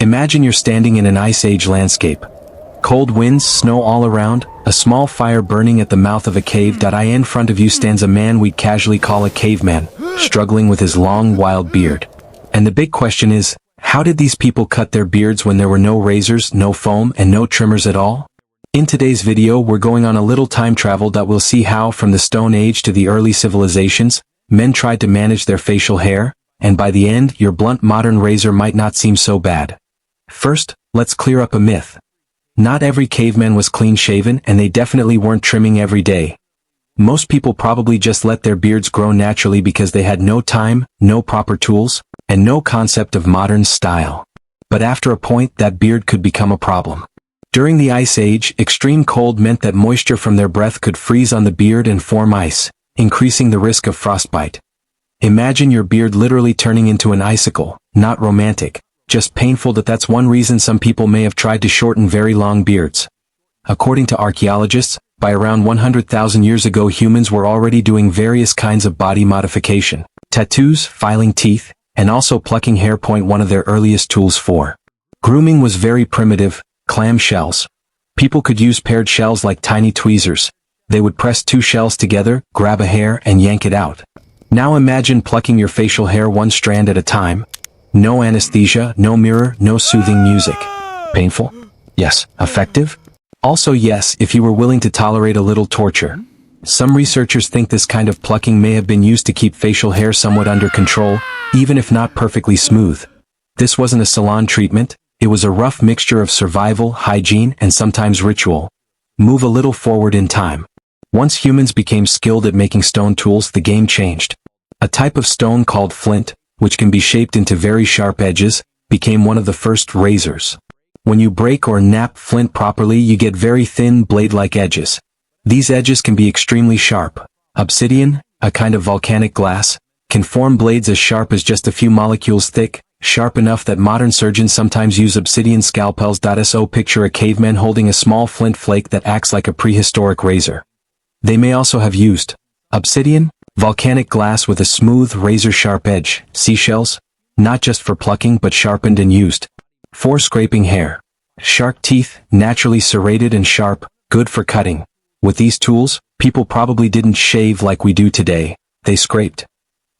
Imagine you're standing in an Ice Age landscape. Cold winds, snow all around, a small fire burning at the mouth of a cave. In front of you stands a man we'd casually call a caveman, struggling with his long, wild beard. And the big question is, how did these people cut their beards when there were no razors, no foam, and no trimmers at all? In today's video, we're going on a little time travel that will see how, from the Stone Age to the early civilizations, men tried to manage their facial hair, and by the end, your blunt modern razor might not seem so bad. First, let's clear up a myth. Not every caveman was clean-shaven, and they definitely weren't trimming every day. Most people probably just let their beards grow naturally because they had no time, no proper tools, and no concept of modern style. But after a point, that beard could become a problem. During the Ice Age, extreme cold meant that moisture from their breath could freeze on the beard and form ice, increasing the risk of frostbite. Imagine your beard literally turning into an icicle. Not romantic, just painful. That's one reason some people may have tried to shorten very long beards. According to archaeologists, by around 100,000 years ago, humans were already doing various kinds of body modification. Tattoos, filing teeth, and also plucking hair. One of their earliest tools for grooming was very primitive: clam shells. People could use paired shells like tiny tweezers. They would press two shells together, grab a hair, and yank it out. Now imagine plucking your facial hair one strand at a time. No anesthesia, no mirror, no soothing music. Painful? Yes. Effective? Also yes, if you were willing to tolerate a little torture. Some researchers think this kind of plucking may have been used to keep facial hair somewhat under control, even if not perfectly smooth. This wasn't a salon treatment, it was a rough mixture of survival, hygiene, and sometimes ritual. Move a little forward in time. Once humans became skilled at making stone tools, the game changed. A type of stone called flint, which can be shaped into very sharp edges, became one of the first razors. When you break or knap flint properly, you get very thin, blade-like edges. These edges can be extremely sharp. Obsidian, a kind of volcanic glass, can form blades as sharp as just a few molecules thick, sharp enough that modern surgeons sometimes use obsidian scalpels. So picture a caveman holding a small flint flake that acts like a prehistoric razor. They may also have used obsidian, volcanic glass with a smooth, razor-sharp edge, seashells, not just for plucking but sharpened and used for scraping hair. Shark teeth, naturally serrated and sharp, good for cutting. With these tools, people probably didn't shave like we do today, they scraped.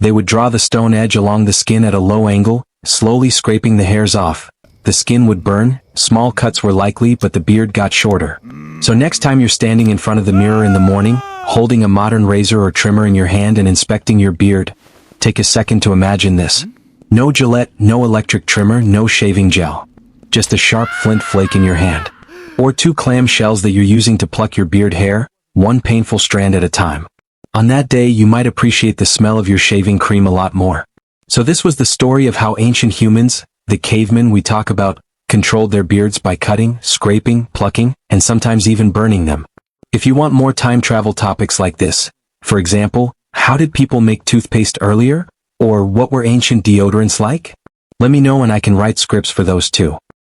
They would draw the stone edge along the skin at a low angle, slowly scraping the hairs off. The skin would burn, small cuts were likely, but the beard got shorter. So next time you're standing in front of the mirror in the morning, holding a modern razor or trimmer in your hand and inspecting your beard, take a second to imagine this. No Gillette, no electric trimmer, no shaving gel. Just a sharp flint flake in your hand. Or two clam shells that you're using to pluck your beard hair, one painful strand at a time. On that day, you might appreciate the smell of your shaving cream a lot more. So this was the story of how ancient humans, the cavemen we talk about, controlled their beards by cutting, scraping, plucking, and sometimes even burning them. If you want more time travel topics like this, for example, how did people make toothpaste earlier? Or what were ancient deodorants like? Let me know and I can write scripts for those too.